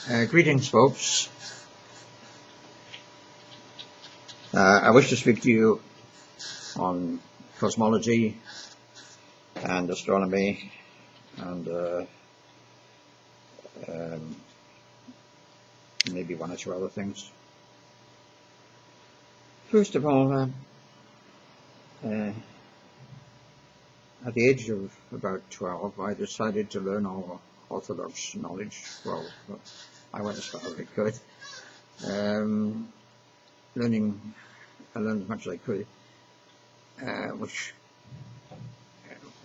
Greetings, folks. I wish to speak to you on cosmology and astronomy and maybe one or two other things. First of all, at the age of about 12, I decided to learn all orthodox knowledge. Well, I went as far as I could. I learned as much as I could, which,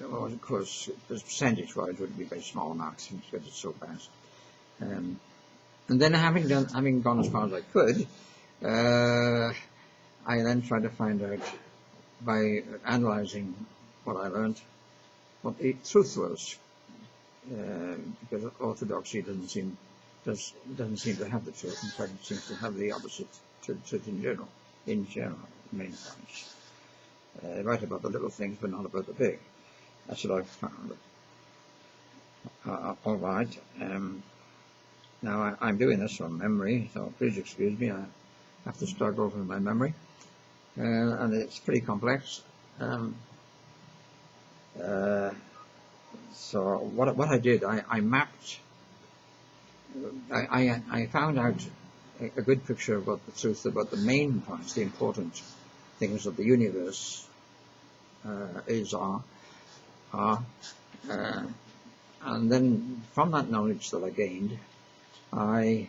of course, percentage-wise would be very small amounts because it's so fast. And then, having gone as far as I could, I then tried to find out by analysing what I learned what the truth was, because orthodoxy doesn't seem to have the truth. In fact, it seems to have the opposite to the truth in general, many times. Right about the little things, but not about the big. That's what I've found. All right. Now I'm doing this from memory, so please excuse me. I have to struggle with my memory, and it's pretty complex. So what I did, I mapped. I found out a good picture of what the truth about the main points, the important things of the universe are, and then from that knowledge that I gained, I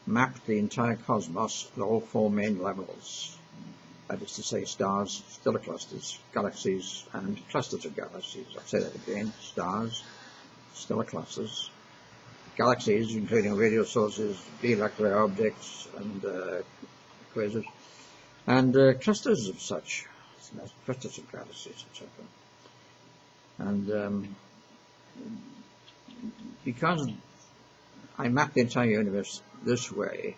mapped the entire cosmos at all four main levels. That is to say, stars, stellar clusters, galaxies, and clusters of galaxies. I'll say that again: stars, stellar clusters, galaxies, including radio sources, B-molecular objects, and quasars, and clusters of such, clusters of galaxies, etc. And because I mapped the entire universe this way,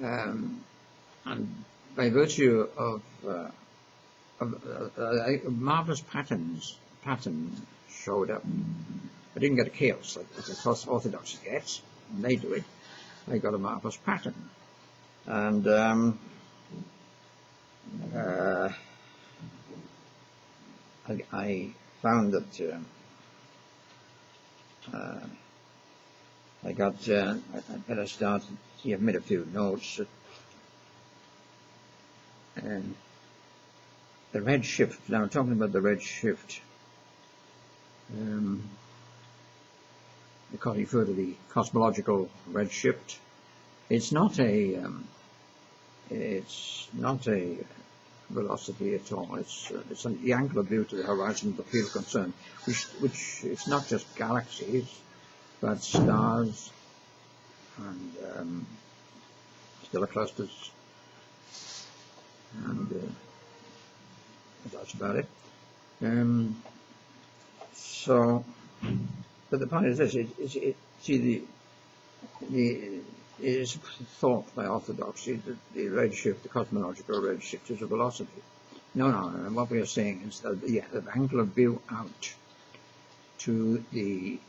and by virtue of a marvelous pattern showed up. I didn't get a chaos like the orthodoxy gets, and they do it. I got a marvelous pattern, and I found that I better start. I've made a few notes. And the red shift. Now, talking about the red shift, because you've heard of the cosmological red shift, it's not a velocity at all. It's the angular view to the horizon of the field concerned, which it's not just galaxies, but stars and stellar clusters. And that's about it. But the point is this: it is thought by orthodoxy that the redshift, the cosmological redshift, is a velocity. No. What we are saying is that the angular view out to the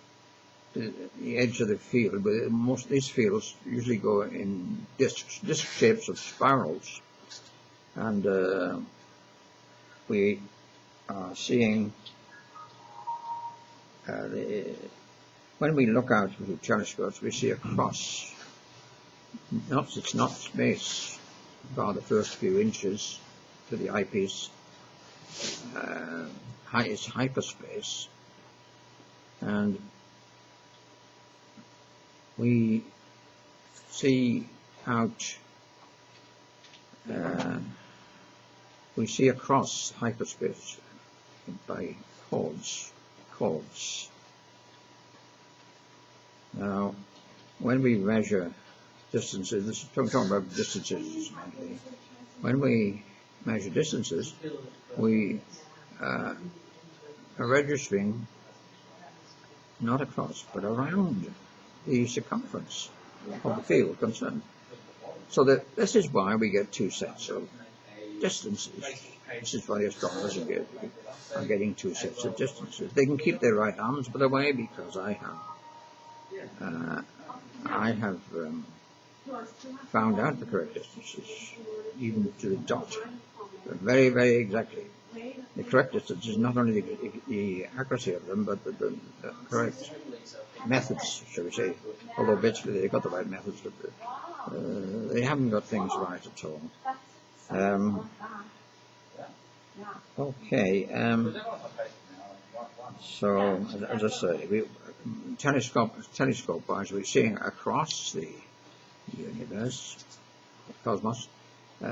edge of the field, but most of these fields usually go in disc shapes of spirals. And we are seeing, when we look out with the telescopes, we see a cross. It's not space, about the first few inches to the eyepiece. It's hyperspace. And we see out. We see across hyperspace by chords. Now, when we measure distances, I'm talking about distances mainly. When we measure distances, we are registering not across, but around the circumference of the field concerned. So that this is why we get two sets of distances. This is why astronomers are getting two sets of distances. They can keep their right arms away because I have I have found out the correct distances, even to the dot, very, very exactly. The correct distance is not only the accuracy of them, but the correct methods, shall we say. Although basically they've got the right methods, but they haven't got things right at all. Okay. So, as I say, telescope-wise, we're seeing across the universe, cosmos, but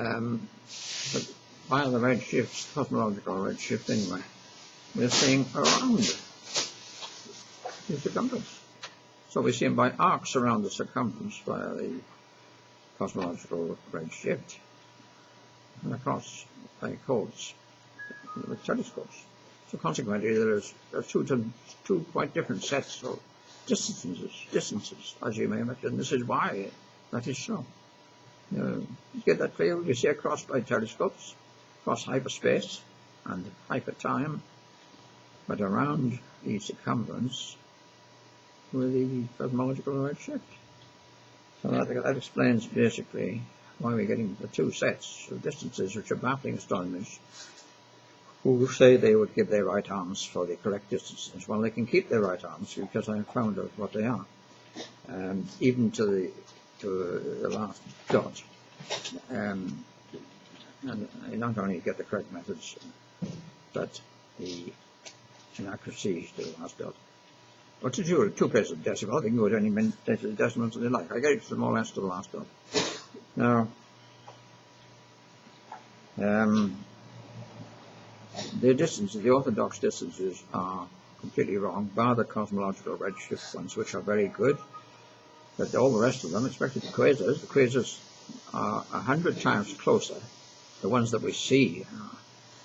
via the redshift, cosmological redshift anyway, we're seeing around the circumference. So we see them by arcs around the circumference via the cosmological redshift and across by chords with telescopes. So consequently, there's two quite different sets of distances, as you may imagine. This is why that is so. You get that clear? You see across by telescopes, across hyperspace and hypertime, but around the circumference with the cosmological redshift. So that explains basically why we're getting the two sets of distances, which are baffling astronomers who say they would give their right arms for the correct distances. Well, they can keep their right arms because I found out what they are, even to the last dot. And they not only get the correct methods, but the inaccuracies to the last dot. Well, to do 2 places of decimal, they can go to any decimals they like. I get it more or less to the last dot. Now, the distances, the orthodox distances, are completely wrong, bar the cosmological redshift ones, which are very good. But all the rest of them, especially the quasars are 100 times closer. The ones that we see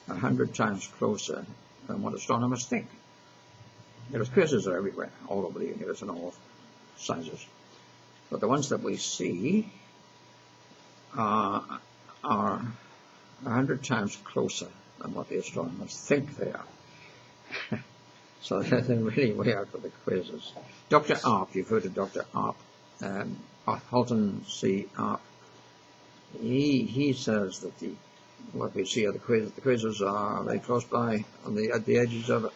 are 100 times closer than what astronomers think. Because quasars are everywhere, all over the universe and all sizes. But the ones that we see are 100 times closer than what the astronomers think they are. So they're really way out for the quasars. Dr. Arp, you've heard of Dr. Arp, Halton C. Arp. He says that what we see are the quasars are very close by, at the edges of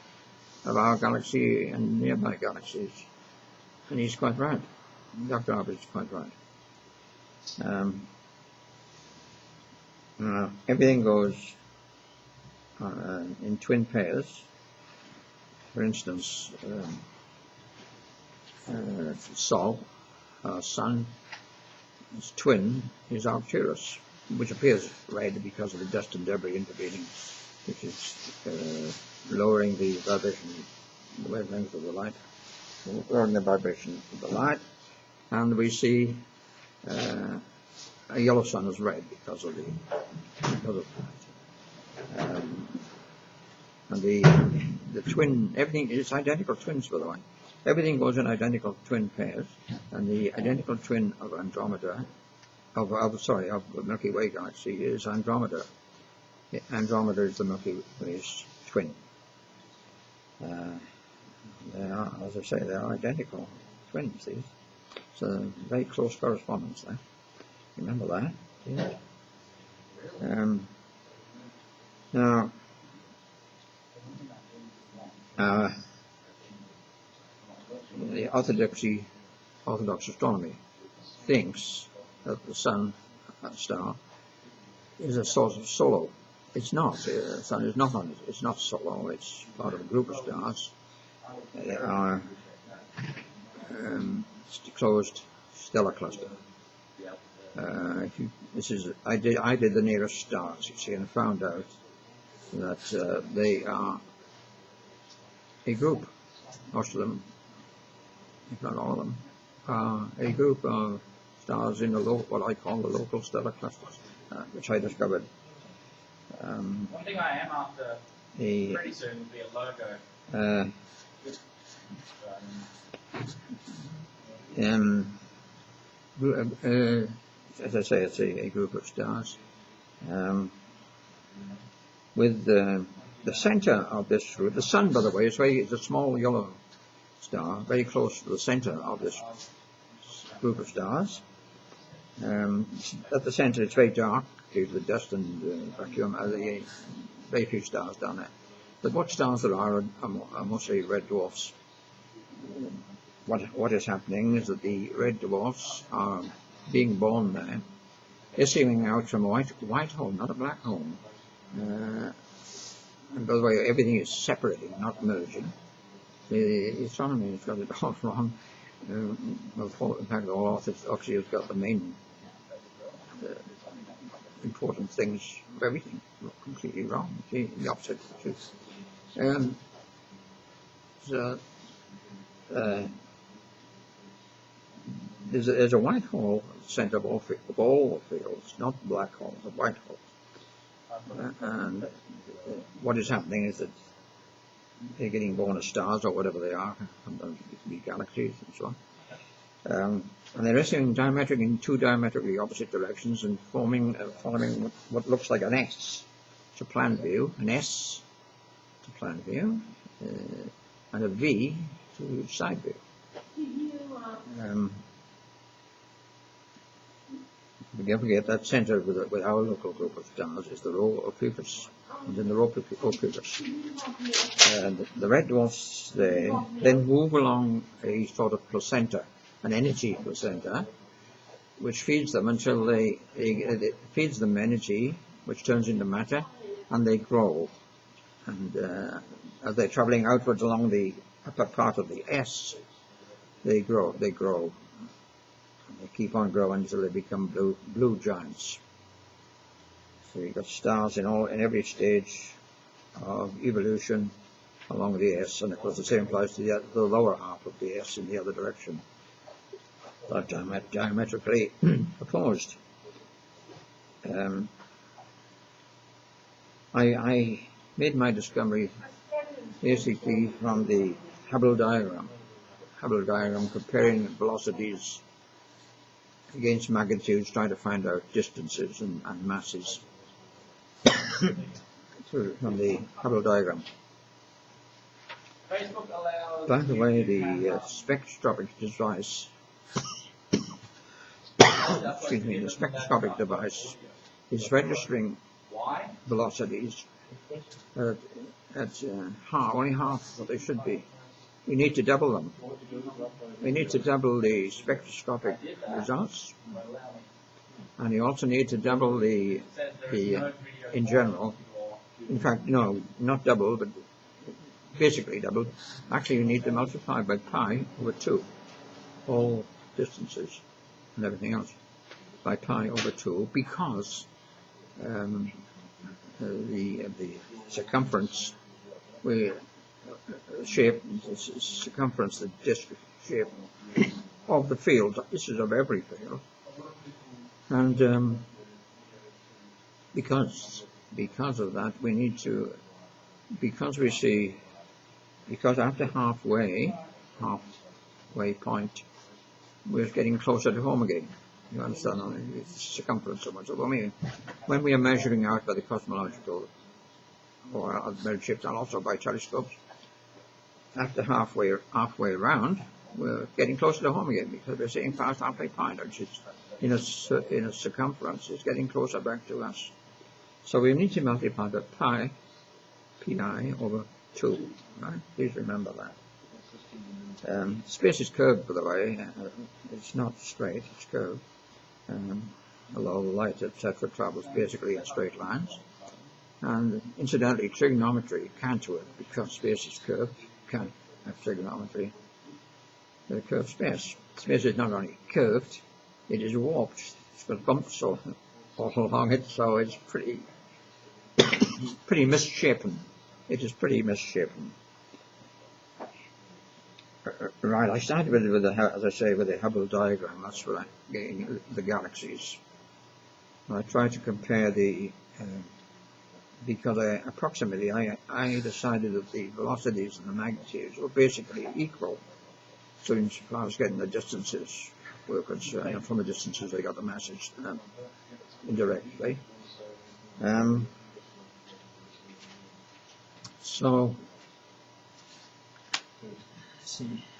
our galaxy and nearby galaxies. And he's quite right. Dr. Arp is quite right. Everything goes in twin pairs. For instance, Sol, our sun, its twin is Arcturus, which appears red because of the dust and debris intervening, which is lowering the vibration, the wavelength of the light, lowering the vibration of the light, and we see a yellow sun is red because of that. And the twin, everything is identical twins, by the way. Everything goes in identical twin pairs, and the identical twin of Andromeda, of the Milky Way galaxy is Andromeda. Andromeda is the Milky Way's twin. They are, as I say, they are identical twins. These, so very close correspondence there. Remember that? Yeah. Now. The orthodox astronomy thinks that the sun, that star, is a sort of solo. It's not. The sun is not on it. It's not solo. It's part of a group of stars. They are closed stellar cluster. I did the nearest stars, you see, and found out that they are a group. Most of them, if not all of them, are a group of stars in what I call the local stellar clusters, which I discovered. One thing I am after pretty soon will be a logo. As I say, it's a group of stars. With the center of this group, the sun, by the way, it's a small yellow star, very close to the center of this group of stars. At the center it's very dark due to the dust and vacuum. The very few stars down there. But what stars there are mostly red dwarfs. What is happening is that the red dwarfs are being born there, issuing out from a white hole, not a black hole. And by the way, everything is separating, not merging. The astronomy has got it all wrong. In fact, all orthodoxy has got the main important things of everything completely wrong. The opposite of the truth. There's a white hole at the center of all fields, not black holes, a white hole. And what is happening is that they're getting born as stars or whatever they are, sometimes it can be galaxies and so on. And they're issuing in two diametrically opposite directions and following what looks like an S to plan view, an S to plan view, and a V to side view. Don't forget that center with our local group of stars is the rho Ophiuchus, and then the rho Ophiuchus. The red dwarfs there then move along a sort of placenta, an energy placenta, which feeds them until it feeds them energy, which turns into matter, and they grow. And as they're traveling outwards along the upper part of the S, they grow. They keep on growing until they become blue giants. So you've got stars in every stage of evolution along the S, and of course the same applies to the lower half of the S in the other direction. But diametrically opposed. I made my discovery basically from the Hubble diagram comparing velocities against magnitudes, trying to find out distances and masses from the Hubble diagram. By the way, the spectroscopic device the spectroscopic device is registering velocities at only half what they should be. We need to double them. We need to double the spectroscopic results, and you also need to double the in general. In fact, no, not double, but basically double. Actually, you need to multiply by pi over 2, all distances and everything else, by pi over 2, because the circumference, the disk shape of the field. This is of every field, and because of that, we need to, because after halfway point, we're getting closer to home again. You understand? It's circumference so much. When we are measuring out by the cosmological or ships, and also by telescopes, after halfway around, we're getting closer to home again, because we're seeing past halfway point, which is in a circumference, is getting closer back to us. So we need to multiply the pi over 2. Right? Please remember that. Space is curved, by the way. It's not straight; it's curved. Although the light, etc., travels basically in straight lines. And incidentally, trigonometry can't work because space is curved. Can't have trigonometry. The curved space. Space is not only curved, it is warped. It's got bumps all along it, so it's pretty misshapen. It is pretty misshapen. Right, I started with the Hubble diagram. That's what I'm getting the galaxies. And I tried to compare because I decided that the velocities and the magnitudes were basically equal. So as far as getting the distances were concerned, from the distances I got the message indirectly. see.